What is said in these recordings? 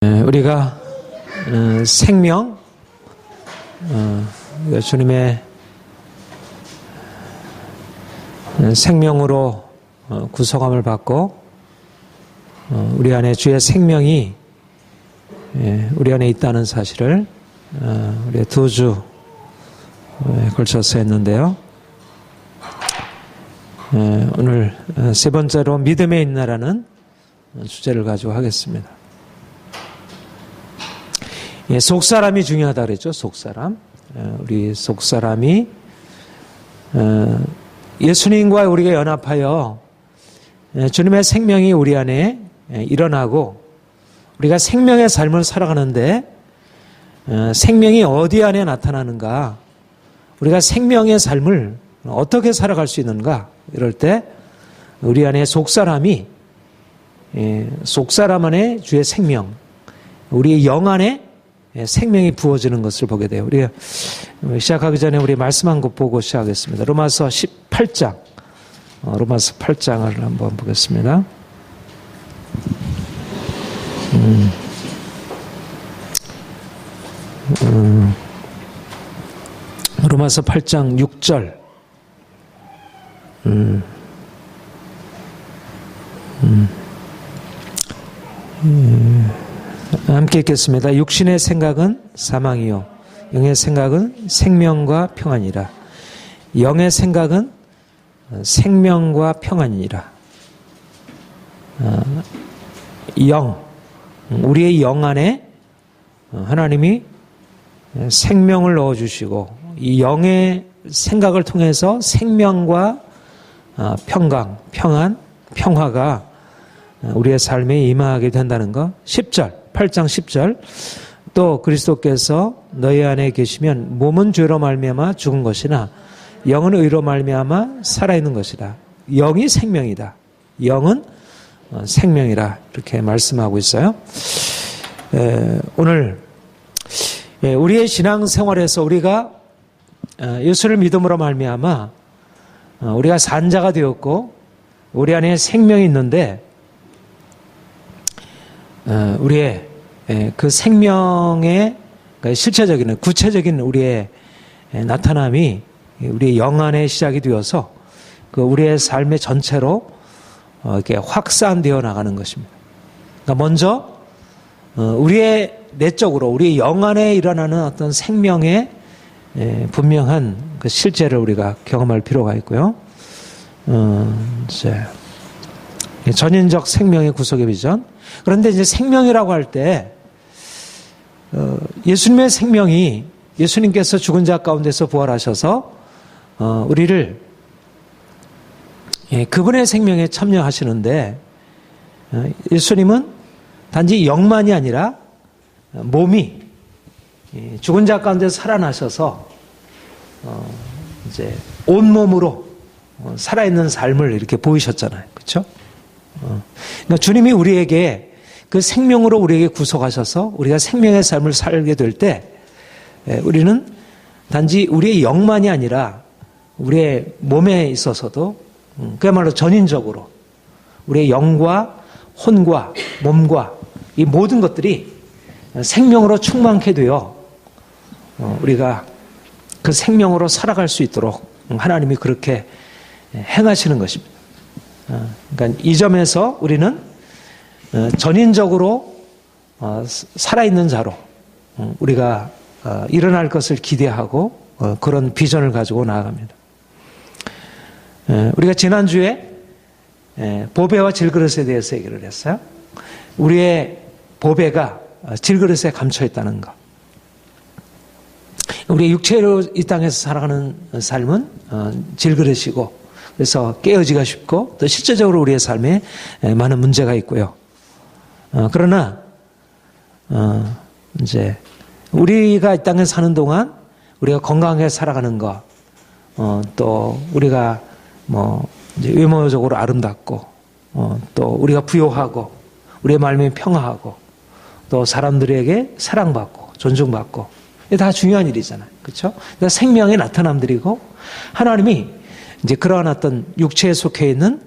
우리가 생명, 주님의 생명으로 구속함을 받고 우리 안에 주의 생명이 우리 안에 있다는 사실을 우리가 2주 걸쳐서 했는데요. 오늘 세 번째로 믿음에 있나라는 주제를 가지고 하겠습니다. 속사람이 중요하다 그랬죠. 속사람. 우리 속사람이 예수님과 우리가 연합하여 주님의 생명이 우리 안에 일어나고 우리가 생명의 삶을 살아가는데 생명이 어디 안에 나타나는가, 우리가 생명의 삶을 어떻게 살아갈 수 있는가, 이럴 때 우리 안에 속사람이, 속사람 안에 주의 생명, 우리의 영 안에 생명이 부어지는 것을 보게 돼요. 우리가 시작하기 전에 우리 말씀 한 것 보고 시작하겠습니다. 로마서 18장, 로마서 8장을 한번 보겠습니다. 로마서 8장 6절. 함께 읽겠습니다. 육신의 생각은 사망이요 영의 생각은 생명과 평안이라. 영의 생각은 생명과 평안이니라. 영, 우리의 영 안에 하나님이 생명을 넣어주시고 이 영의 생각을 통해서 생명과 평강, 평안, 평화가 우리의 삶에 임하게 된다는 것. 10절, 8장 10절. 또 그리스도께서 너희 안에 계시면 몸은 죄로 말미암아 죽은 것이나 영은 의로 말미암아 살아있는 것이다. 영이 생명이다. 영은 생명이라 이렇게 말씀하고 있어요. 오늘 우리의 신앙생활에서 우리가 예수를 믿음으로 말미암아 우리가 산자가 되었고 우리 안에 생명이 있는데 우리의 그 생명의 실체적인 구체적인 우리의 나타남이 우리의 영 안에 시작이 되어서 그 우리의 삶의 전체로 이렇게 확산되어 나가는 것입니다. 그러니까 먼저 우리의 내적으로 우리의 영 안에 일어나는 어떤 생명의 분명한 그 실제를 우리가 경험할 필요가 있고요. 이제 전인적 생명의 구속의 비전. 그런데 이제 생명이라고 할 때 예수님의 생명이, 예수님께서 죽은 자 가운데서 부활하셔서 우리를 그분의 생명에 참여하시는데 예수님은 단지 영만이 아니라 몸이 죽은 자 가운데서 살아나셔서 이제 온몸으로 살아있는 삶을 이렇게 보이셨잖아요. 그렇죠? 그러니까 주님이 우리에게 그 생명으로 우리에게 구속하셔서 우리가 생명의 삶을 살게 될 때 우리는 단지 우리의 영만이 아니라 우리의 몸에 있어서도 그야말로 전인적으로 우리의 영과 혼과 몸과 이 모든 것들이 생명으로 충만케 되어 우리가 그 생명으로 살아갈 수 있도록 하나님이 그렇게 행하시는 것입니다. 그러니까 이 점에서 우리는 전인적으로 살아있는 자로 우리가 일어날 것을 기대하고 그런 비전을 가지고 나아갑니다. 우리가 지난주에 보배와 질그릇에 대해서 얘기를 했어요. 우리의 보배가 질그릇에 감춰 있다는 것. 우리 육체로 이 땅에서 살아가는 삶은 질그릇이고, 그래서 깨어지기가 쉽고 또 실제적으로 우리의 삶에 많은 문제가 있고요. 그러나 이제 우리가 이 땅에 사는 동안 우리가 건강하게 살아가는 것, 또 우리가 뭐 이제 외모적으로 아름답고, 또 우리가 부요하고 우리의 마음이 평화하고 또 사람들에게 사랑받고 존중받고, 이게 다 중요한 일이잖아요. 그렇죠? 그러니까 생명의 나타남들이고 하나님이 이제 그러한 어떤 육체에 속해 있는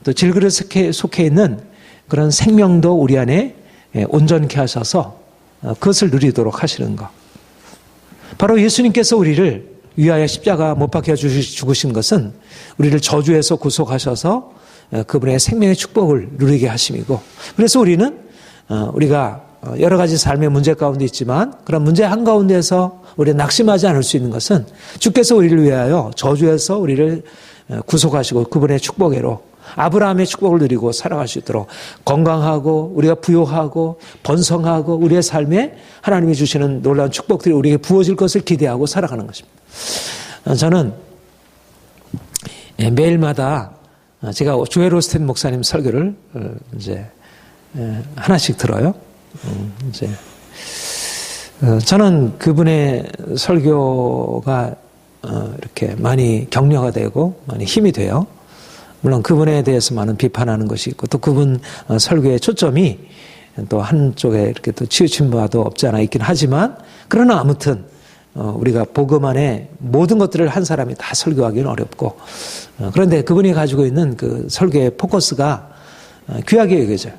또 질그릇에 속해 있는 그런 생명도 우리 안에 온전케 하셔서 그것을 누리도록 하시는 것. 바로 예수님께서 우리를 위하여 십자가 못 박혀 죽으신 것은 우리를 저주에서 구속하셔서 그분의 생명의 축복을 누리게 하심이고, 그래서 우리는 우리가 여러 가지 삶의 문제 가운데 있지만 그런 문제 한가운데서 우리가 낙심하지 않을 수 있는 것은 주께서 우리를 위하여 저주에서 우리를 구속하시고 그분의 축복으로 아브라함의 축복을 누리고 살아갈 수 있도록 건강하고 우리가 부요하고 번성하고 우리의 삶에 하나님이 주시는 놀라운 축복들이 우리에게 부어질 것을 기대하고 살아가는 것입니다. 저는 매일마다 제가 조엘 오스틴 목사님 설교를 이제 하나씩 들어요. 이제 저는 그분의 설교가 이렇게 많이 격려가 되고 많이 힘이 돼요. 물론 그분에 대해서 많은 비판하는 것이 있고 또 그분 설교의 초점이 또 한쪽에 이렇게 또 치우친 바도 없지 않아 있긴 하지만, 그러나 아무튼 우리가 복음 안에 모든 것들을 한 사람이 다 설교하기는 어렵고, 그런데 그분이 가지고 있는 그 설교의 포커스가 귀하게 여겨져요.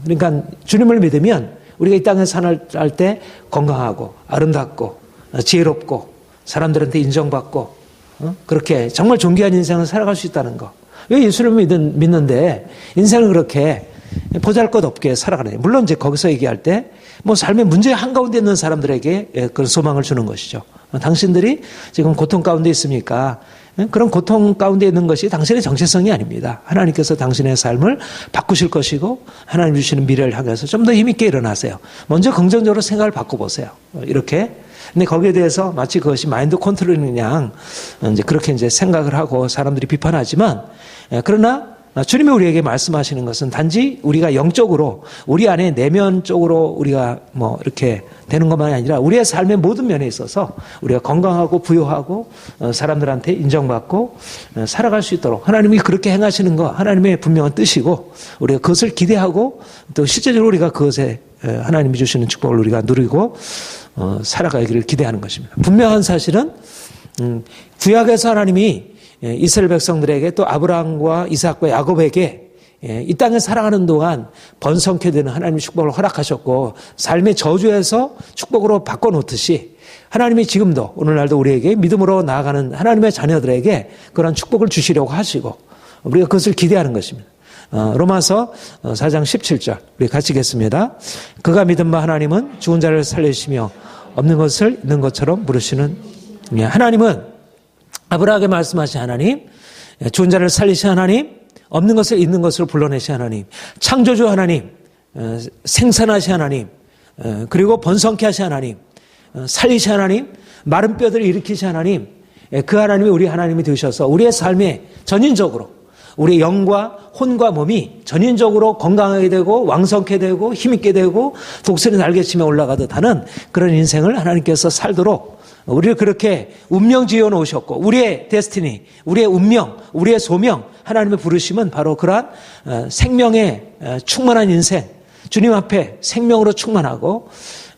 그러니까 주님을 믿으면 우리가 이 땅에 살아갈 때 건강하고 아름답고 지혜롭고 사람들한테 인정받고 그렇게 정말 존귀한 인생을 살아갈 수 있다는 거. 왜 예수를 믿는데 인생을 그렇게 보잘것없게 살아가느냐. 물론 이제 거기서 얘기할 때 뭐 삶의 문제 한가운데 있는 사람들에게 그런 소망을 주는 것이죠. 당신들이 지금 고통 가운데 있습니까? 그런 고통 가운데 있는 것이 당신의 정체성이 아닙니다. 하나님께서 당신의 삶을 바꾸실 것이고 하나님 주시는 미래를 향해서 좀 더 힘있게 일어나세요. 먼저 긍정적으로 생각을 바꿔보세요. 이렇게. 근데 거기에 대해서 마치 그것이 마인드 컨트롤인 양 이제 그렇게 이제 생각을 하고 사람들이 비판하지만, 그러나 주님이 우리에게 말씀하시는 것은 단지 우리가 영적으로 우리 안에 내면적으로 우리가 뭐 이렇게 되는 것만이 아니라 우리의 삶의 모든 면에 있어서 우리가 건강하고 부요하고 사람들한테 인정받고 살아갈 수 있도록 하나님이 그렇게 행하시는 것, 하나님의 분명한 뜻이고 우리가 그것을 기대하고 또 실제적으로 우리가 그것에 하나님이 주시는 축복을 우리가 누리고 살아가기를 기대하는 것입니다. 분명한 사실은 구약에서 하나님이 이스라엘 백성들에게 또 아브라함과 이삭과 야곱에게 이 땅에 살아가는 동안 번성케 되는 하나님의 축복을 허락하셨고 삶의 저주에서 축복으로 바꿔놓듯이 하나님이 지금도 오늘날도 우리에게 믿음으로 나아가는 하나님의 자녀들에게 그런 축복을 주시려고 하시고 우리가 그것을 기대하는 것입니다. 로마서 4장 17절 우리 같이 읽겠습니다. 그가 믿은 바 하나님은 죽은 자를 살리시며 없는 것을 있는 것처럼 부르시는, 하나님은 아브라함에게 말씀하신 하나님, 죽은 자를 살리신 하나님, 없는 것을 있는 것으로 불러내신 하나님, 창조주 하나님, 생산하신 하나님, 그리고 번성케 하신 하나님, 살리신 하나님, 마른 뼈들을 일으키신 하나님, 그 하나님이 우리 하나님이 되셔서 우리의 삶에 전인적으로 우리의 영과 혼과 몸이 전인적으로 건강하게 되고 왕성케 되고 힘있게 되고 독수리 날개치며 올라가듯 하는 그런 인생을 하나님께서 살도록 우리를 그렇게 운명 지어 놓으셨고 우리의 데스티니, 우리의 운명, 우리의 소명, 하나님의 부르심은 바로 그러한 생명의 충만한 인생, 주님 앞에 생명으로 충만하고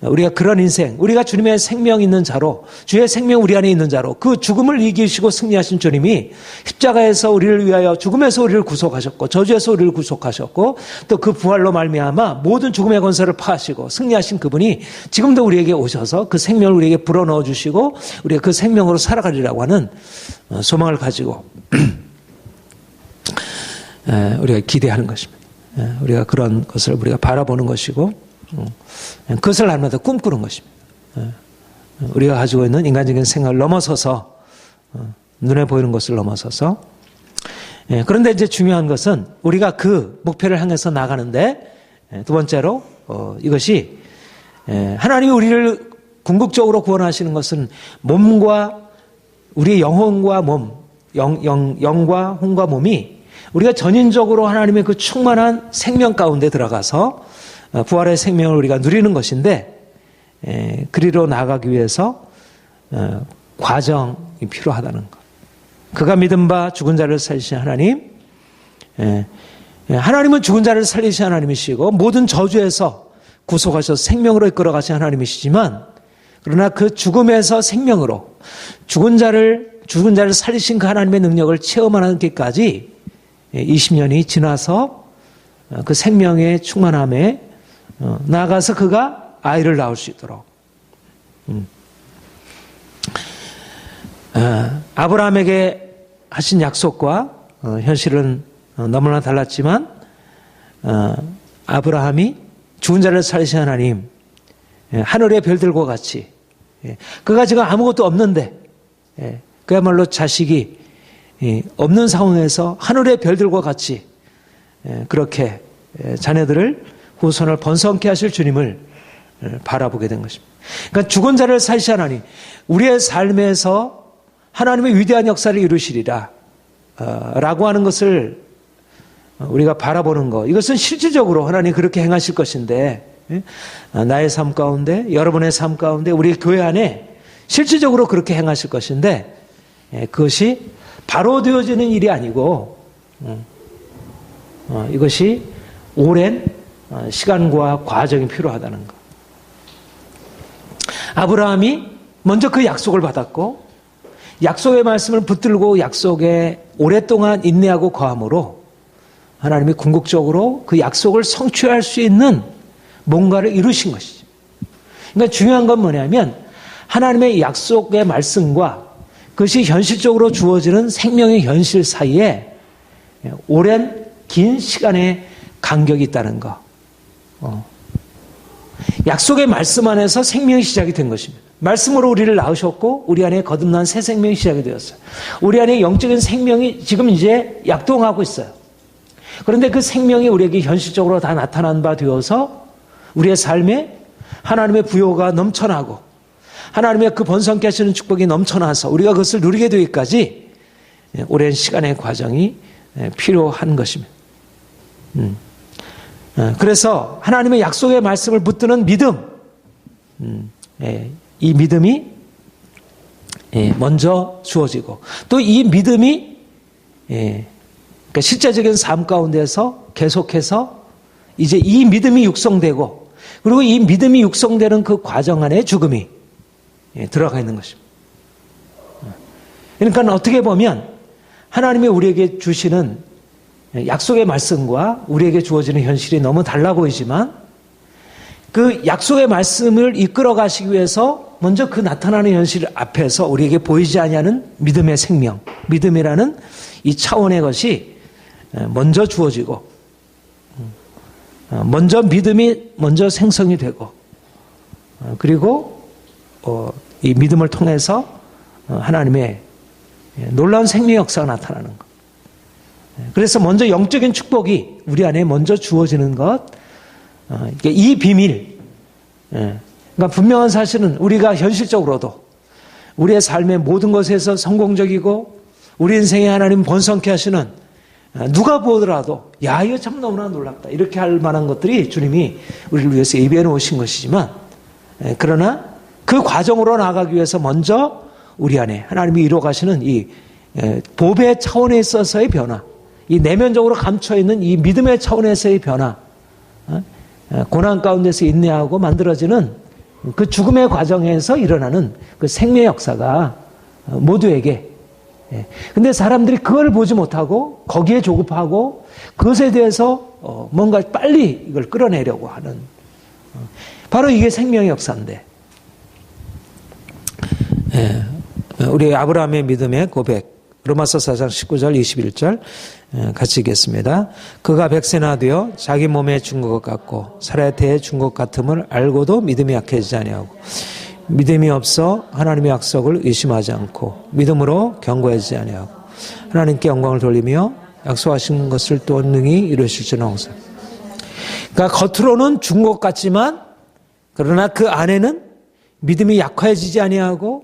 우리가 그런 인생, 우리가 주님의 생명 있는 자로, 주의 생명 우리 안에 있는 자로 그 죽음을 이기시고 승리하신 주님이 십자가에서 우리를 위하여 죽음에서 우리를 구속하셨고 저주에서 우리를 구속하셨고 또 그 부활로 말미암아 모든 죽음의 권세를 파하시고 승리하신 그분이 지금도 우리에게 오셔서 그 생명을 우리에게 불어넣어 주시고 우리가 그 생명으로 살아가리라고 하는 소망을 가지고 우리가 기대하는 것입니다. 우리가 그런 것을 우리가 바라보는 것이고 그것을 날마다 꿈꾸는 것입니다. 우리가 가지고 있는 인간적인 생각을 넘어서서 눈에 보이는 것을 넘어서서 그런데 이제 중요한 것은 우리가 그 목표를 향해서 나가는데 두 번째로 이것이 하나님이 우리를 궁극적으로 구원하시는 것은 몸과 우리의 영혼과 몸, 영과 혼과 몸이 우리가 전인적으로 하나님의 그 충만한 생명 가운데 들어가서 부활의 생명을 우리가 누리는 것인데 그리로 나아가기 위해서 과정이 필요하다는 것. 그가 믿은 바 죽은 자를 살리신 하나님, 하나님은 죽은 자를 살리신 하나님이시고 모든 저주에서 구속하셔서 생명으로 이끌어가신 하나님이시지만 그러나 그 죽음에서 생명으로 죽은 자를 살리신 그 하나님의 능력을 체험하는 데까지 20년이 지나서 그 생명의 충만함에 나아가서 그가 아이를 낳을 수 있도록. 아브라함에게 하신 약속과 현실은 너무나 달랐지만 아브라함이 죽은 자를 살리신 하나님, 하늘의 별들과 같이, 그가 지금 아무것도 없는데 그야말로 자식이 없는 상황에서 하늘의 별들과 같이 그렇게 자녀들을 후손을 번성케 하실 주님을 바라보게 된 것입니다. 그러니까 죽은 자를 살리신 하나님, 우리의 삶에서 하나님의 위대한 역사를 이루시리라 라고 하는 것을 우리가 바라보는 것, 이것은 실질적으로 하나님 그렇게 행하실 것인데, 나의 삶 가운데, 여러분의 삶 가운데, 우리 교회 안에 실질적으로 그렇게 행하실 것인데, 그것이 바로 되어지는 일이 아니고 이것이 오랜 시간과 과정이 필요하다는 것. 아브라함이 먼저 그 약속을 받았고 약속의 말씀을 붙들고 약속에 오랫동안 인내하고 거함으로 하나님이 궁극적으로 그 약속을 성취할 수 있는 뭔가를 이루신 것이죠. 그러니까 중요한 건 뭐냐면 하나님의 약속의 말씀과 그것이 현실적으로 주어지는 생명의 현실 사이에 오랜 긴 시간의 간격이 있다는 것. 약속의 말씀 안에서 생명이 시작이 된 것입니다. 말씀으로 우리를 낳으셨고 우리 안에 거듭난 새 생명이 시작이 되었어요. 우리 안에 영적인 생명이 지금 이제 약동하고 있어요. 그런데 그 생명이 우리에게 현실적으로 다 나타난 바 되어서 우리의 삶에 하나님의 부요가 넘쳐나고 하나님의 그 번성케 하시는 축복이 넘쳐나서 우리가 그것을 누리게 되기까지 오랜 시간의 과정이 필요한 것입니다. 그래서 하나님의 약속의 말씀을 붙드는 믿음, 이 믿음이 먼저 주어지고 또 이 믿음이 그러니까 실제적인 삶 가운데서 계속해서 이제 이 믿음이 육성되고 그리고 이 믿음이 육성되는 그 과정 안에 죽음이 들어가 있는 것입니다. 그러니까 어떻게 보면 하나님이 우리에게 주시는 약속의 말씀과 우리에게 주어지는 현실이 너무 달라 보이지만 그 약속의 말씀을 이끌어 가시기 위해서 먼저 그 나타나는 현실 앞에서 우리에게 보이지 아니하는 믿음의 생명, 믿음이라는 이 차원의 것이 먼저 주어지고 먼저 믿음이 먼저 생성이 되고 그리고 이 믿음을 통해서 하나님의 놀라운 생명의 역사가 나타나는 것. 그래서 먼저 영적인 축복이 우리 안에 먼저 주어지는 것. 이 비밀. 그러니까 분명한 사실은 우리가 현실적으로도 우리의 삶의 모든 것에서 성공적이고 우리 인생에 하나님 번성케 하시는 누가 보더라도 야 이거 참 너무나 놀랍다 이렇게 할 만한 것들이 주님이 우리를 위해서 예비해 놓으신 것이지만 그러나 그 과정으로 나아가기 위해서 먼저 우리 안에 하나님이 이루어 가시는 이 보배 차원에 있어서의 변화, 이 내면적으로 감춰있는 이 믿음의 차원에서의 변화, 고난 가운데서 인내하고 만들어지는 그 죽음의 과정에서 일어나는 그 생명의 역사가 모두에게, 근데 사람들이 그걸 보지 못하고 거기에 조급하고 그것에 대해서 뭔가 빨리 이걸 끌어내려고 하는, 바로 이게 생명의 역사인데, 우리 아브라함의 믿음의 고백, 로마서 4장 19절 21절 같이 읽겠습니다. 그가 백세나 되어 자기 몸에 준 것 같고 살아야 태에 준 것 같음을 알고도 믿음이 약해지지 아니하고 믿음이 없어 하나님의 약속을 의심하지 않고 믿음으로 견고하지 아니하고 하나님께 영광을 돌리며 약속하신 것을 또 능히 이루실 줄 아옵소서. 그러니까 겉으로는 준 것 같지만 그러나 그 안에는 믿음이 약해지지 아니하고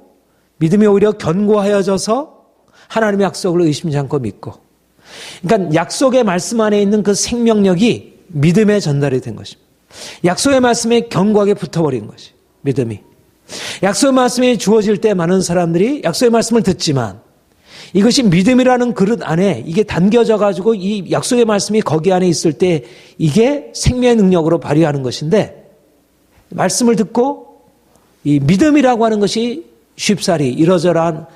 믿음이 오히려 견고하여져서 하나님의 약속을 의심치 않고 믿고, 그러니까 약속의 말씀 안에 있는 그 생명력이 믿음에 전달이 된 것입니다. 약속의 말씀에 견고하게 붙어버린 것이 믿음이. 약속의 말씀이 주어질 때 많은 사람들이 약속의 말씀을 듣지만 이것이 믿음이라는 그릇 안에 이게 담겨져 가지고 이 약속의 말씀이 거기 안에 있을 때 이게 생명의 능력으로 발휘하는 것인데, 말씀을 듣고 이 믿음이라고 하는 것이 쉽사리 이러저러한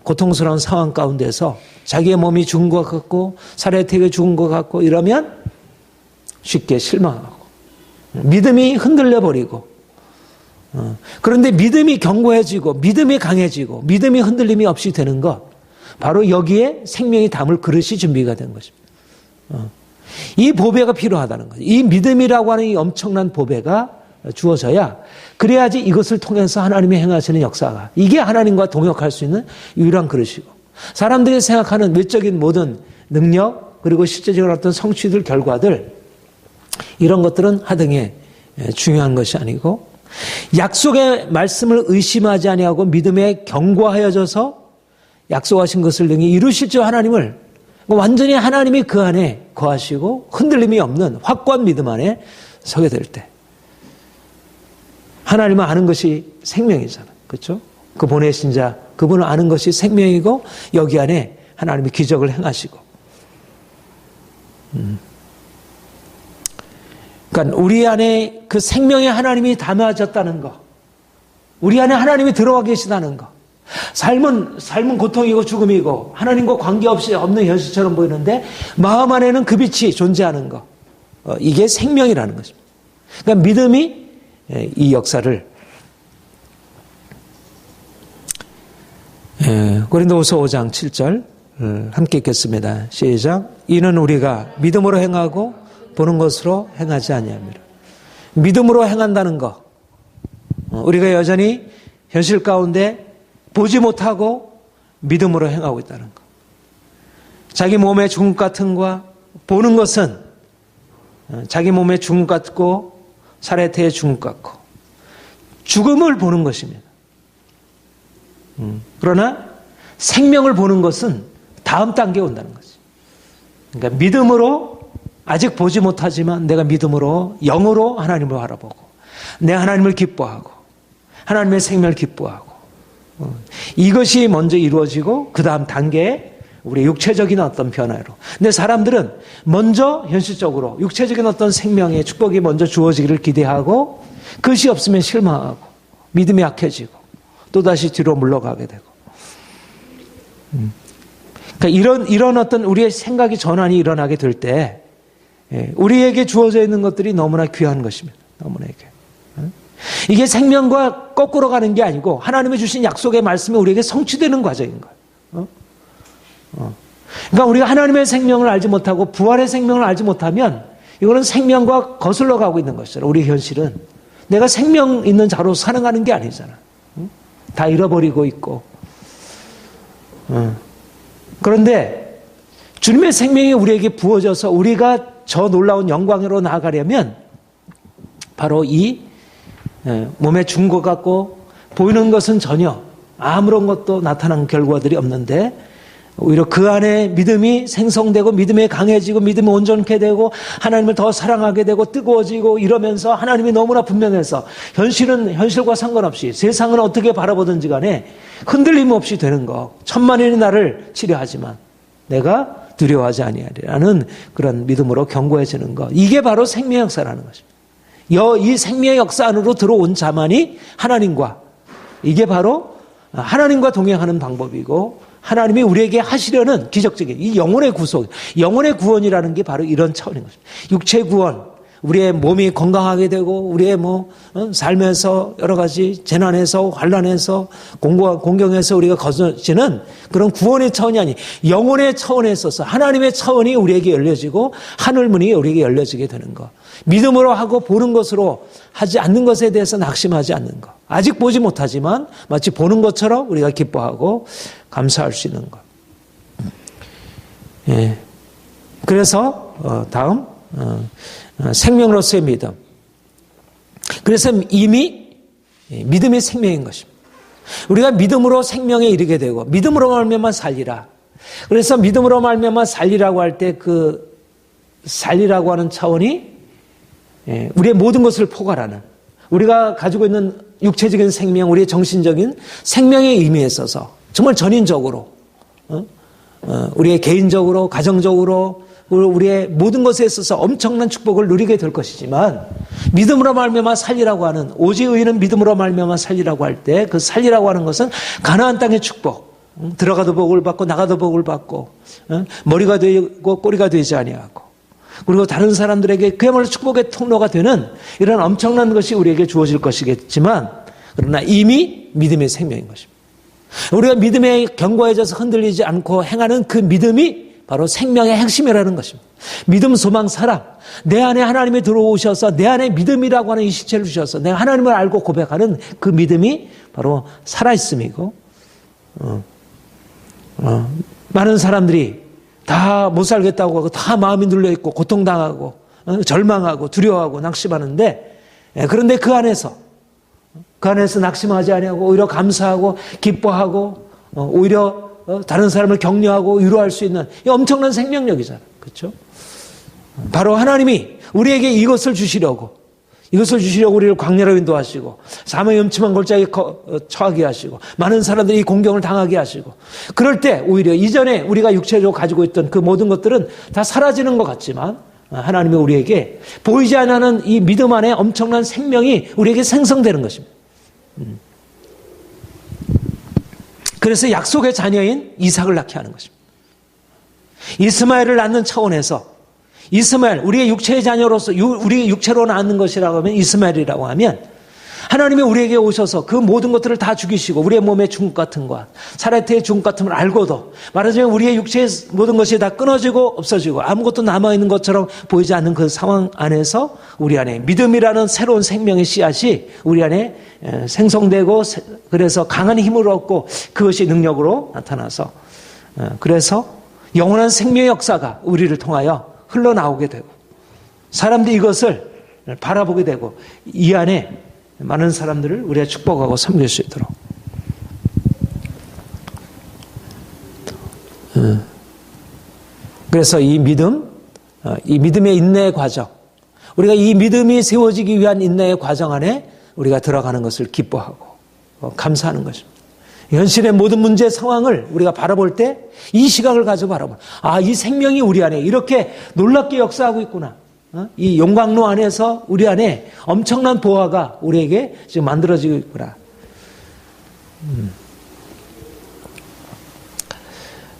고통스러운 상황 가운데서 자기의 몸이 죽은 것 같고 살해태에 죽은 것 같고 이러면 쉽게 실망하고 믿음이 흔들려 버리고, 그런데 믿음이 견고해지고 믿음이 강해지고 믿음이 흔들림이 없이 되는 것, 바로 여기에 생명이 담을 그릇이 준비가 된 것입니다. 이 보배가 필요하다는 거죠. 이 믿음이라고 하는 이 엄청난 보배가 주어져야, 그래야지 이것을 통해서 하나님이 행하시는 역사가, 이게 하나님과 동역할 수 있는 유일한 그릇이고, 사람들이 생각하는 외적인 모든 능력 그리고 실제적인 어떤 성취들 결과들, 이런 것들은 하등에 중요한 것이 아니고, 약속의 말씀을 의심하지 아니하고 믿음에 견고하여져서 약속하신 것을 능히 이루실 줄 하나님을, 완전히 하나님이 그 안에 거하시고 흔들림이 없는 확고한 믿음 안에 서게 될 때, 하나님을 아는 것이 생명이잖아요. 그렇죠? 그 보내신 자, 그분을 아는 것이 생명이고, 여기 안에 하나님이 기적을 행하시고, 그러니까 우리 안에 그 생명의 하나님이 담아졌다는 것, 우리 안에 하나님이 들어와 계시다는 것, 삶은 고통이고 죽음이고 하나님과 관계없이 없는 현실처럼 보이는데 마음 안에는 그 빛이 존재하는 것, 이게 생명이라는 것입니다. 그러니까 믿음이 이 역사를, 고린도후서 5장 7절 함께 읽겠습니다. 시작. 이는 우리가 믿음으로 행하고 보는 것으로 행하지 아니함이라. 믿음으로 행한다는 것, 우리가 여전히 현실 가운데 보지 못하고 믿음으로 행하고 있다는 것. 자기 몸의 죽음 같은 거 보는 것은 자기 몸의 죽음 같고 사례태의 죽음 같고 죽음을 보는 것입니다. 그러나 생명을 보는 것은 다음 단계에 온다는 거죠. 그러니까 믿음으로, 아직 보지 못하지만 내가 믿음으로 영으로 하나님을 바라보고, 내 하나님을 기뻐하고 하나님의 생명을 기뻐하고, 이것이 먼저 이루어지고 그 다음 단계에 우리 육체적인 어떤 변화로. 근데 사람들은 먼저 현실적으로 육체적인 어떤 생명의 축복이 먼저 주어지기를 기대하고, 그것이 없으면 실망하고 믿음이 약해지고 또다시 뒤로 물러가게 되고. 그러니까 이런 어떤 우리의 생각이 전환이 일어나게 될 때 우리에게 주어져 있는 것들이 너무나 귀한 것입니다. 너무나 귀한. 이게 생명과 거꾸로 가는 게 아니고 하나님이 주신 약속의 말씀이 우리에게 성취되는 과정인 거예요. 그러니까 우리가 하나님의 생명을 알지 못하고 부활의 생명을 알지 못하면 이거는 생명과 거슬러 가고 있는 것이잖아요. 우리 현실은 내가 생명 있는 자로 살아가는 게 아니잖아. 다 잃어버리고 있고. 그런데 주님의 생명이 우리에게 부어져서 우리가 저 놀라운 영광으로 나아가려면 바로 이 몸에 죽은 것 같고 보이는 것은 전혀 아무런 것도 나타난 결과들이 없는데, 오히려 그 안에 믿음이 생성되고 믿음이 강해지고 믿음이 온전케 되고 하나님을 더 사랑하게 되고 뜨거워지고 이러면서 하나님이 너무나 분명해서 현실은 현실과 상관없이 세상은 어떻게 바라보든지 간에 흔들림 없이 되는 거. 천만인이 나를 치료하지만 내가 두려워하지 아니하리라는 그런 믿음으로 견고해지는 것. 이게 바로 생명의 역사라는 것입니다. 이 생명의 역사 안으로 들어온 자만이 하나님과, 이게 바로 하나님과 동행하는 방법이고 하나님이 우리에게 하시려는 기적적인 이 영혼의 구속, 영혼의 구원이라는 게 바로 이런 차원인 것입니다. 육체 구원, 우리의 몸이 건강하게 되고 우리의 삶에서 여러 가지 재난에서 환난에서 공경에서 우리가 거쳐지는 그런 구원의 차원이 아닌 영혼의 차원에 있어서 하나님의 차원이 우리에게 열려지고 하늘문이 우리에게 열려지게 되는 것. 믿음으로 하고 보는 것으로 하지 않는 것에 대해서 낙심하지 않는 것. 아직 보지 못하지만 마치 보는 것처럼 우리가 기뻐하고 감사할 수 있는 것. 예. 그래서 다음 생명으로서의 믿음. 그래서 이미 믿음이 생명인 것입니다. 우리가 믿음으로 생명에 이르게 되고 믿음으로 말미암아 살리라. 그래서 믿음으로 말미암아 살리라고 할 때 그 살리라고 하는 차원이 우리의 모든 것을 포괄하는, 우리가 가지고 있는 육체적인 생명, 우리의 정신적인 생명의 의미에 있어서 정말 전인적으로, 우리의 개인적으로, 가정적으로, 우리의 모든 것에 있어서 엄청난 축복을 누리게 될 것이지만, 믿음으로 말미암아 살리라고 하는, 오직 의인은 믿음으로 말미암아 살리라고 할 때 그 살리라고 하는 것은 가나안 땅의 축복, 들어가도 복을 받고 나가도 복을 받고 머리가 되고 꼬리가 되지 아니하고, 그리고 다른 사람들에게 그야말로 축복의 통로가 되는 이런 엄청난 것이 우리에게 주어질 것이겠지만, 그러나 이미 믿음의 생명인 것입니다. 우리가 믿음에 견고해져서 흔들리지 않고 행하는 그 믿음이 바로 생명의 핵심이라는 것입니다. 믿음, 소망, 사랑. 내 안에 하나님이 들어오셔서 내 안에 믿음이라고 하는 이 시체를 주셔서 내가 하나님을 알고 고백하는 그 믿음이 바로 살아있음이고, 많은 사람들이 다 못 살겠다고 하고 다 마음이 눌려있고 고통당하고 절망하고 두려워하고 낙심하는데, 그런데 그 안에서 낙심하지 아니하고 오히려 감사하고 기뻐하고 오히려 다른 사람을 격려하고 위로할 수 있는 이 엄청난 생명력이잖아요. 그렇죠? 바로 하나님이 우리에게 이것을 주시려고 우리를 광야로 인도하시고 사망의 음침한 골짜기에 처하게 하시고 많은 사람들이 공경을 당하게 하시고, 그럴 때 오히려 이전에 우리가 육체적으로 가지고 있던 그 모든 것들은 다 사라지는 것 같지만 하나님이 우리에게 보이지 않는 이 믿음 안에 엄청난 생명이 우리에게 생성되는 것입니다. 그래서 약속의 자녀인 이삭을 낳게 하는 것입니다. 이스마엘을 낳는 차원에서 이스마엘, 우리의 육체의 자녀로서 우리의 육체로 낳는 것이라고 하면 이스마엘이라고 하면 하나님이 우리에게 오셔서 그 모든 것들을 다 죽이시고 우리의 몸의 중국 같은 것, 사레트의 중국 같음을 알고도 말하자면 우리의 육체의 모든 것이 다 끊어지고 없어지고 아무것도 남아있는 것처럼 보이지 않는 그 상황 안에서 우리 안에 믿음이라는 새로운 생명의 씨앗이 우리 안에 생성되고, 그래서 강한 힘을 얻고 그것이 능력으로 나타나서, 그래서 영원한 생명의 역사가 우리를 통하여 흘러나오게 되고 사람들이 이것을 바라보게 되고 이 안에 많은 사람들을 우리가 축복하고 섬길 수 있도록. 그래서 이 믿음의 인내의 과정, 우리가 이 믿음이 세워지기 위한 인내의 과정 안에 우리가 들어가는 것을 기뻐하고 감사하는 것입니다. 현실의 모든 문제 상황을 우리가 바라볼 때 이 시각을 가지고 바라보면, 이 생명이 우리 안에 이렇게 놀랍게 역사하고 있구나. 이 용광로 안에서 우리 안에 엄청난 보화가 우리에게 지금 만들어지고 있구나.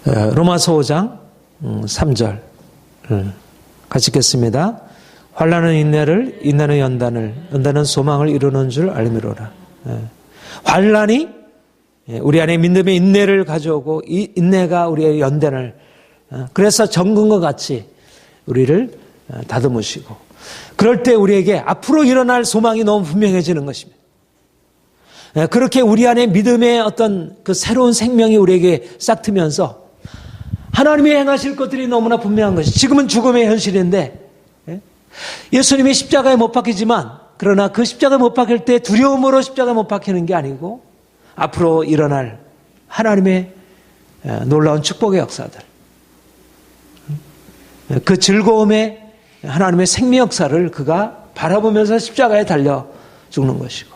로마서 5장 3절 같이 읽겠습니다. 환난은 인내를, 인내는 연단을, 연단은 소망을 이루는 줄 알미로라. 환난이 우리 안에 믿음의 인내를 가져오고 이 인내가 우리의 연단을, 그래서 정금과 같이 우리를 다듬으시고, 그럴 때 우리에게 앞으로 일어날 소망이 너무 분명해지는 것입니다. 그렇게 우리 안에 믿음의 어떤 그 새로운 생명이 우리에게 싹 트면서 하나님이 행하실 것들이 너무나 분명한 것이, 지금은 죽음의 현실인데 예수님이 십자가에 못 박히지만, 그러나 그 십자가에 못 박힐 때 두려움으로 십자가에 못 박히는 게 아니고 앞으로 일어날 하나님의 놀라운 축복의 역사들, 그 즐거움의 하나님의 생명 역사를 그가 바라보면서 십자가에 달려 죽는 것이고,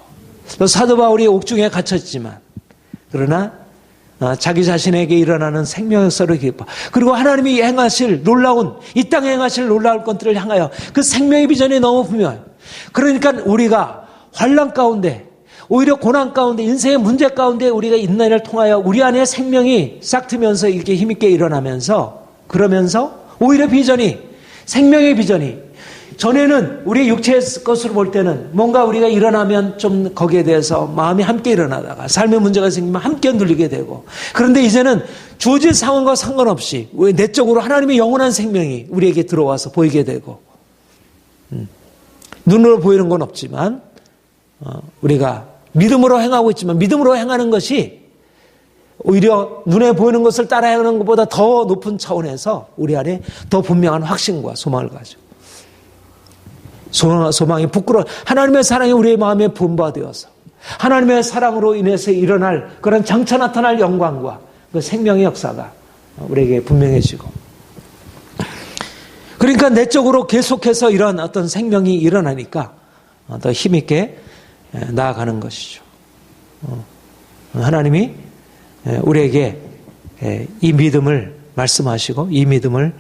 또 사도 바울이 옥중에 갇혔지만 그러나 자기 자신에게 일어나는 생명 역사를 기뻐, 그리고 하나님이 행하실 놀라운, 이 땅에 행하실 놀라운 것들을 향하여 그 생명의 비전이 너무 분명해요. 그러니까 우리가 환난 가운데, 오히려 고난 가운데, 인생의 문제 가운데 우리가 인내를 통하여 우리 안에 생명이 싹 트면서 이렇게 힘있게 일어나면서, 그러면서 오히려 비전이, 생명의 비전이, 전에는 우리 육체의 것으로 볼 때는 뭔가 우리가 일어나면 좀 거기에 대해서 마음이 함께 일어나다가 삶의 문제가 생기면 함께 눌리게 되고, 그런데 이제는 주어진 상황과 상관없이 내적으로 하나님의 영원한 생명이 우리에게 들어와서 보이게 되고, 눈으로 보이는 건 없지만 우리가 믿음으로 행하고 있지만, 믿음으로 행하는 것이 오히려 눈에 보이는 것을 따라 행하는 것보다 더 높은 차원에서 우리 안에 더 분명한 확신과 소망을 가지고, 소망이 부끄러워, 하나님의 사랑이 우리의 마음에 분바되어서 하나님의 사랑으로 인해서 일어날 그런 장차 나타날 영광과 그 생명의 역사가 우리에게 분명해지고, 그러니까 내적으로 계속해서 이런 어떤 생명이 일어나니까 더 힘있게 나아가는 것이죠. 하나님이 우리에게 이 믿음을 말씀하시고 이 믿음을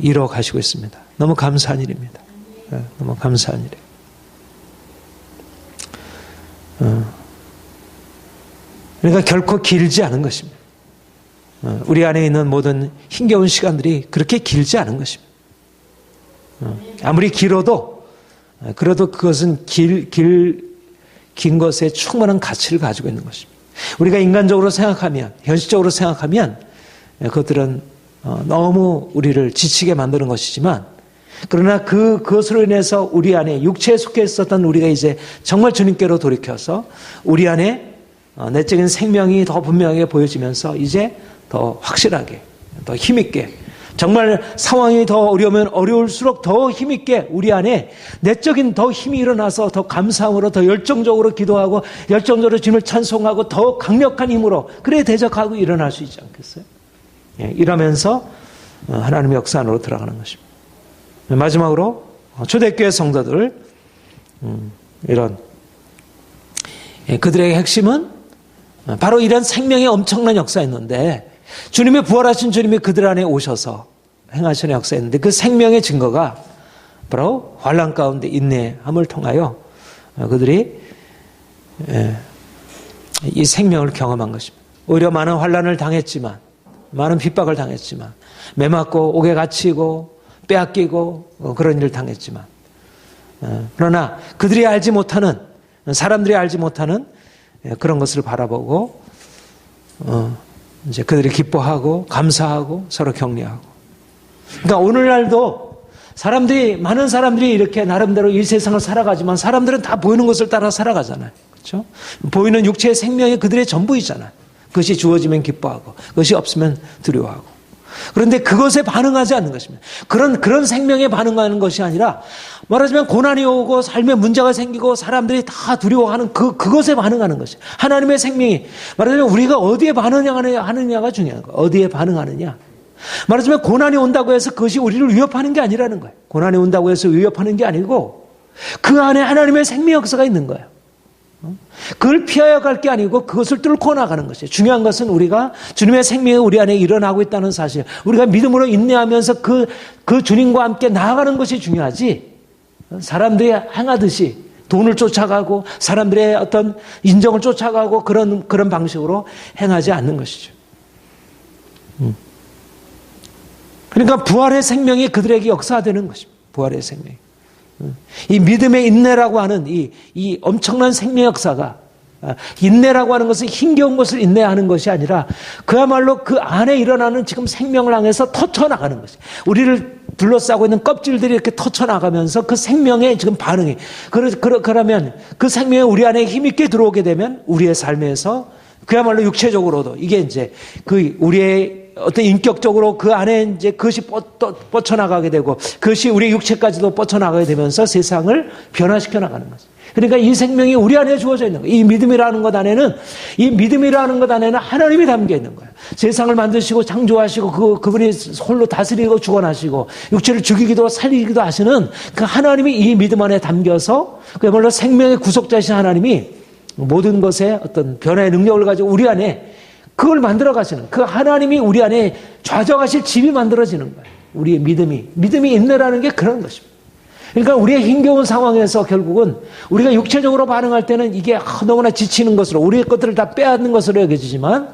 이루어 가시고 있습니다. 너무 감사한 일입니다. 너무 감사한 일이에요. 그러니까 결코 길지 않은 것입니다. 우리 안에 있는 모든 힘겨운 시간들이 그렇게 길지 않은 것입니다. 아무리 길어도 그래도 그것은 긴 것에 충분한 가치를 가지고 있는 것입니다. 우리가 인간적으로 생각하면, 현실적으로 생각하면 그것들은 너무 우리를 지치게 만드는 것이지만, 그러나 그것으로 인해서 우리 안에 육체에 속해 있었던 우리가 이제 정말 주님께로 돌이켜서 우리 안에 내적인 생명이 더 분명하게 보여지면서 이제 더 확실하게, 더 힘있게, 정말 상황이 더 어려우면 어려울수록 더 힘있게 우리 안에 내적인 더 힘이 일어나서 더 감사함으로 더 열정적으로 기도하고 열정적으로 주님을 찬송하고 더 강력한 힘으로 그래 대적하고 일어날 수 있지 않겠어요? 이러면서 하나님의 역사 안으로 들어가는 것입니다. 마지막으로 초대교회 성도들, 이런 그들의 핵심은 바로 이런 생명의 엄청난 역사였는데, 주님의 부활하신 주님이 그들 안에 오셔서 행하시는 역사였는데, 그 생명의 증거가 바로 환난 가운데 인내함을 통하여 그들이 이 생명을 경험한 것입니다. 오히려 많은 환난을 당했지만, 많은 핍박을 당했지만, 매맞고 옥에 갇히고 빼앗기고 그런 일을 당했지만, 그러나 그들이 알지 못하는, 사람들이 알지 못하는 그런 것을 바라보고 이제 그들이 기뻐하고 감사하고 서로 격려하고. 그러니까 오늘날도 많은 사람들이 이렇게 나름대로 이 세상을 살아가지만 사람들은 다 보이는 것을 따라 살아가잖아요. 그렇죠? 보이는 육체의 생명이 그들의 전부이잖아요. 그것이 주어지면 기뻐하고 그것이 없으면 두려워하고. 그런데 그것에 반응하지 않는 것입니다. 그런 생명에 반응하는 것이 아니라, 말하자면 고난이 오고 삶에 문제가 생기고 사람들이 다 두려워하는 그것에 반응하는 것이에요. 하나님의 생명이, 말하자면 우리가 어디에 반응하느냐가 중요한 거예요. 어디에 반응하느냐. 말하자면 고난이 온다고 해서 그것이 우리를 위협하는 게 아니라는 거예요. 고난이 온다고 해서 위협하는 게 아니고 그 안에 하나님의 생명 역사가 있는 거예요. 그걸 피하여 갈 게 아니고 그것을 뚫고 나가는 것이에요. 중요한 것은 우리가 주님의 생명이 우리 안에 일어나고 있다는 사실, 우리가 믿음으로 인내하면서 그 주님과 함께 나아가는 것이 중요하지, 사람들이 행하듯이 돈을 쫓아가고 사람들의 어떤 인정을 쫓아가고 그런 방식으로 행하지 않는 것이죠. 그러니까 부활의 생명이 그들에게 역사되는 것입니다. 부활의 생명이. 이 믿음의 인내라고 하는 이 엄청난 생명 역사가, 인내라고 하는 것은 힘겨운 것을 인내하는 것이 아니라 그야말로 그 안에 일어나는 지금 생명을 향해서 터쳐나가는 것이, 우리를 둘러싸고 있는 껍질들이 이렇게 터쳐나가면서 그 생명의 지금 반응이, 그러면 그 생명이 우리 안에 힘있게 들어오게 되면 우리의 삶에서 그야말로 육체적으로도 이게 이제 우리의 어떤 인격적으로 그 안에 이제 그것이 뻗쳐나가게 되고 그것이 우리 육체까지도 뻗쳐나가게 되면서 세상을 변화시켜 나가는 거죠. 그러니까 이 생명이 우리 안에 주어져 있는 거예요. 이 믿음이라는 것 안에는 하나님이 담겨 있는 거예요. 세상을 만드시고 창조하시고 그분이 홀로 다스리고 주관하시고 육체를 죽이기도 살리기도 하시는 그 하나님이 이 믿음 안에 담겨서, 그야말로 생명의 구속자이신 하나님이 모든 것에 어떤 변화의 능력을 가지고 우리 안에 그걸 만들어 가시는, 그 하나님이 우리 안에 좌정하실 집이 만들어지는 거예요. 우리의 믿음이 인내라는 게 그런 것입니다. 그러니까 우리의 힘겨운 상황에서 결국은 우리가 육체적으로 반응할 때는 이게 너무나 지치는 것으로, 우리의 것들을 다 빼앗는 것으로 여겨지지만,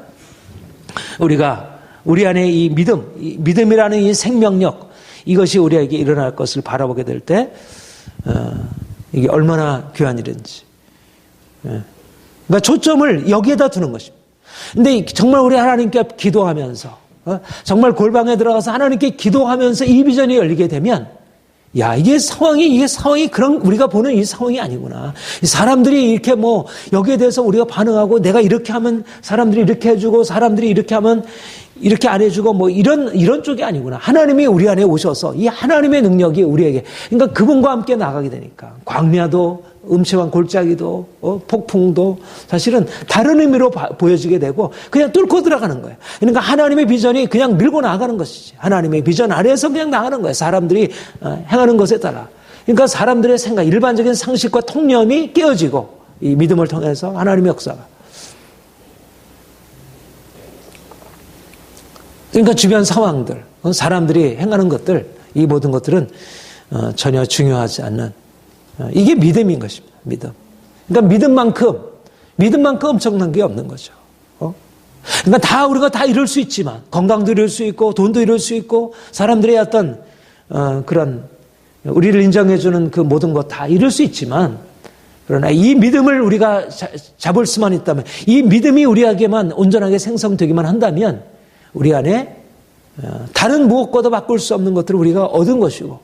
우리 안에 이 믿음이라는 이 생명력, 이것이 우리에게 일어날 것을 바라보게 될 때 이게 얼마나 귀한 일인지. 그러니까 초점을 여기에다 두는 것입니다. 근데 정말 우리 하나님께 기도하면서, 정말 골방에 들어가서 하나님께 기도하면서 이 비전이 열리게 되면, 이게 상황이 그런 우리가 보는 이 상황이 아니구나. 사람들이 이렇게 여기에 대해서 우리가 반응하고, 내가 이렇게 하면 사람들이 이렇게 해주고 사람들이 이렇게 하면 이렇게 안 해주고 이런 쪽이 아니구나. 하나님이 우리 안에 오셔서 이 하나님의 능력이 우리에게, 그러니까 그분과 함께 나가게 되니까 광야도 음침한 골짜기도 폭풍도 사실은 다른 의미로 보여지게 되고 그냥 뚫고 들어가는 거예요. 그러니까 하나님의 비전이 그냥 밀고 나가는 것이지. 하나님의 비전 아래에서 그냥 나가는 거예요. 사람들이 행하는 것에 따라. 그러니까 사람들의 생각, 일반적인 상식과 통념이 깨어지고 이 믿음을 통해서 하나님의 역사가. 그러니까 주변 상황들, 사람들이 행하는 것들, 이 모든 것들은 전혀 중요하지 않는, 이게 믿음인 것입니다. 믿음. 그러니까 믿음만큼 엄청난 게 없는 거죠. 그러니까 우리가 다 이룰 수 있지만, 건강도 이룰 수 있고, 돈도 이룰 수 있고, 사람들의 어떤 그런 우리를 인정해주는 그 모든 것 다 이룰 수 있지만, 그러나 이 믿음을 우리가 잡을 수만 있다면, 이 믿음이 우리에게만 온전하게 생성되기만 한다면 우리 안에 다른 무엇과도 바꿀 수 없는 것들을 우리가 얻은 것이고,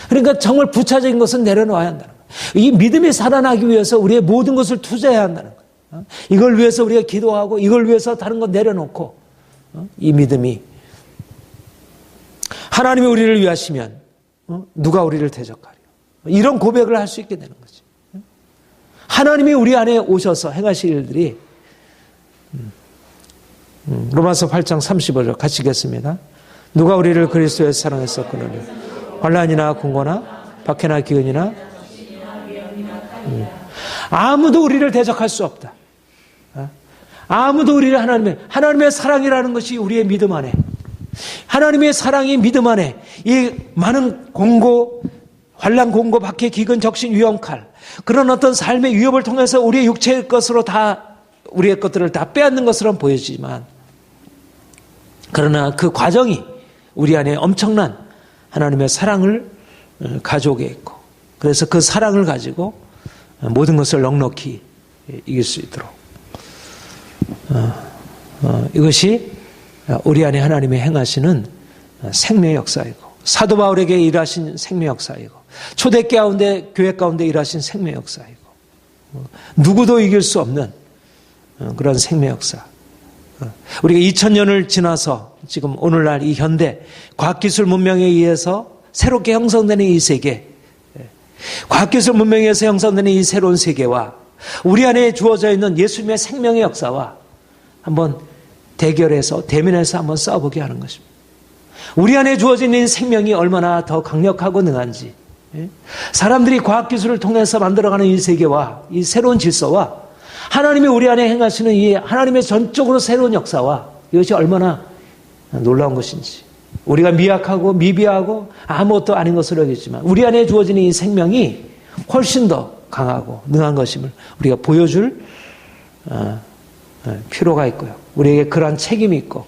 그러니까 정말 부차적인 것은 내려놓아야 한다는 거예요. 이 믿음이 살아나기 위해서 우리의 모든 것을 투자해야 한다는 거예요. 이걸 위해서 우리가 기도하고, 이걸 위해서 다른 것 내려놓고, 이 믿음이 하나님이 우리를 위하시면 누가 우리를 대적하리요. 이런 고백을 할 수 있게 되는 거지. 하나님이 우리 안에 오셔서 행하실 일들이, 로마서 8장 35절 같이 읽겠습니다. 누가 우리를 그리스도에서 사랑했었거느냐. 환난이나 궁고나 박해나 기근이나 아무도 우리를 대적할 수 없다. 아무도 우리를 하나님의 사랑이라는 것이 우리의 믿음 안에, 하나님의 사랑이 믿음 안에 이 많은 공고, 환난, 공고, 박해, 기근, 적신, 위험, 칼, 그런 어떤 삶의 위협을 통해서 우리의 육체의 것으로 다, 우리의 것들을 다 빼앗는 것으로 보여지지만, 그러나 그 과정이 우리 안에 엄청난 하나님의 사랑을 가져오게 했고, 그래서 그 사랑을 가지고 모든 것을 넉넉히 이길 수 있도록, 이것이 우리 안에 하나님이 행하시는 생명의 역사이고, 사도 바울에게 일하신 생명의 역사이고, 초대교회 가운데, 교회 가운데 일하신 생명의 역사이고, 누구도 이길 수 없는 그런 생명의 역사. 우리가 2000년을 지나서 지금 오늘날 이 현대 과학기술 문명에 의해서 새롭게 형성되는 이 세계, 과학기술 문명에 의해서 형성되는 이 새로운 세계와 우리 안에 주어져 있는 예수님의 생명의 역사와 한번 대결해서, 대면해서 한번 싸워보게 하는 것입니다. 우리 안에 주어진 이 생명이 얼마나 더 강력하고 능한지, 사람들이 과학기술을 통해서 만들어가는 이 세계와 이 새로운 질서와 하나님이 우리 안에 행하시는 이 하나님의 전적으로 새로운 역사와 이것이 얼마나 놀라운 것인지, 우리가 미약하고 미비하고 아무것도 아닌 것으로 여기지만 우리 안에 주어지는 이 생명이 훨씬 더 강하고 능한 것임을 우리가 보여줄 필요가 있고요. 우리에게 그러한 책임이 있고,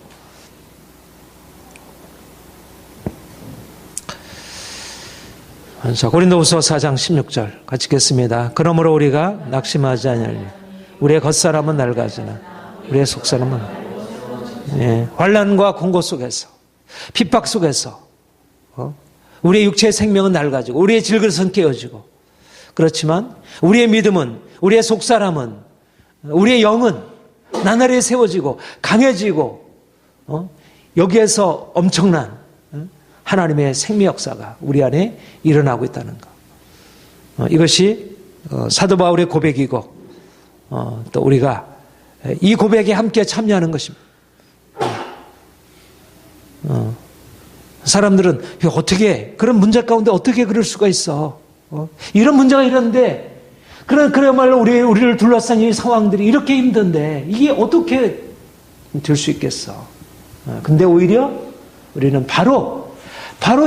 자, 고린도후서 4장 16절 같이 읽겠습니다. 그러므로 우리가 낙심하지 아니하리. 우리의 겉사람은 낡아지나 우리의 속사람은 환난과 공고 속에서, 핍박 속에서 우리의 육체의 생명은 낡아지고 우리의 질그릇은 깨어지고, 그렇지만 우리의 믿음은, 우리의 속사람은, 우리의 영은 나날이 세워지고 강해지고, 여기에서 엄청난 하나님의 생명 역사가 우리 안에 일어나고 있다는 것. 이것이 사도 바울의 고백이고, 또 우리가 이 고백에 함께 참여하는 것입니다. 사람들은 어떻게, 그런 문제 가운데 어떻게 그럴 수가 있어? 이런 문제가 이런데, 그야말로 우리를 둘러싼 이 상황들이 이렇게 힘든데 이게 어떻게 될 수 있겠어? 근데 오히려 우리는 바로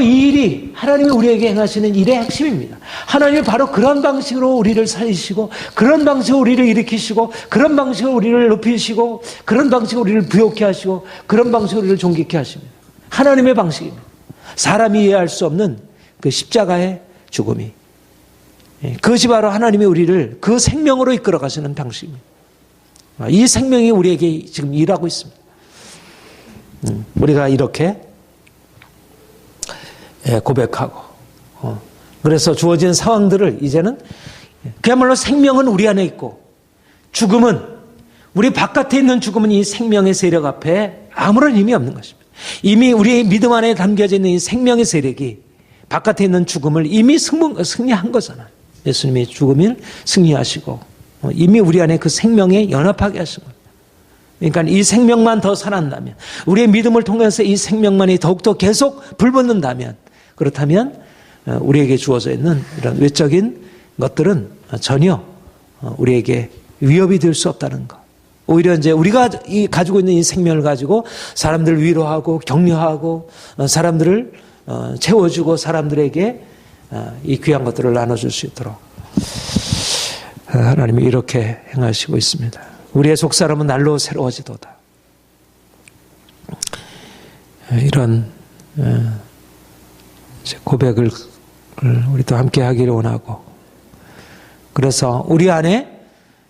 이 일이 하나님이 우리에게 행하시는 일의 핵심입니다. 하나님이 바로 그런 방식으로 우리를 살리시고, 그런 방식으로 우리를 일으키시고, 그런 방식으로 우리를 높이시고, 그런 방식으로 우리를 부욕케 하시고, 그런 방식으로 우리를 존귀케 하십니다. 하나님의 방식입니다. 사람이 이해할 수 없는 그 십자가의 죽음이, 그것이 바로 하나님이 우리를 그 생명으로 이끌어 가시는 방식입니다. 이 생명이 우리에게 지금 일하고 있습니다. 우리가 이렇게 고백하고, 그래서 주어진 상황들을 이제는 그야말로 생명은 우리 안에 있고, 죽음은, 우리 바깥에 있는 죽음은 이 생명의 세력 앞에 아무런 의미 없는 것입니다. 이미 우리의 믿음 안에 담겨져 있는 이 생명의 세력이 바깥에 있는 죽음을 이미 승리한 거잖아요. 예수님이 죽음을 승리하시고 이미 우리 안에 그 생명에 연합하게 하신 거예요. 그러니까 이 생명만 더 살아난다면, 우리의 믿음을 통해서 이 생명만이 더욱더 계속 불붙는다면, 그렇다면 우리에게 주어져 있는 이런 외적인 것들은 전혀 우리에게 위협이 될 수 없다는 것. 오히려 이제 우리가 가지고 있는 이 생명을 가지고 사람들을 위로하고 격려하고 사람들을 채워주고 사람들에게 이 귀한 것들을 나눠줄 수 있도록 하나님이 이렇게 행하시고 있습니다. 우리의 속사람은 날로 새로워지도다. 이런 고백을 우리도 함께 하기를 원하고, 그래서 우리 안에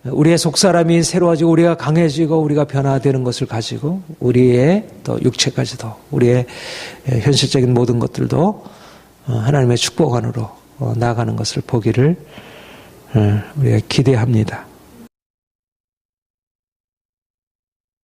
우리의 속사람이 새로워지고 우리가 강해지고 우리가 변화되는 것을 가지고 우리의 또 육체까지도 우리의 현실적인 모든 것들도 하나님의 축복 안으로 나아가는 것을 보기를 우리가 기대합니다.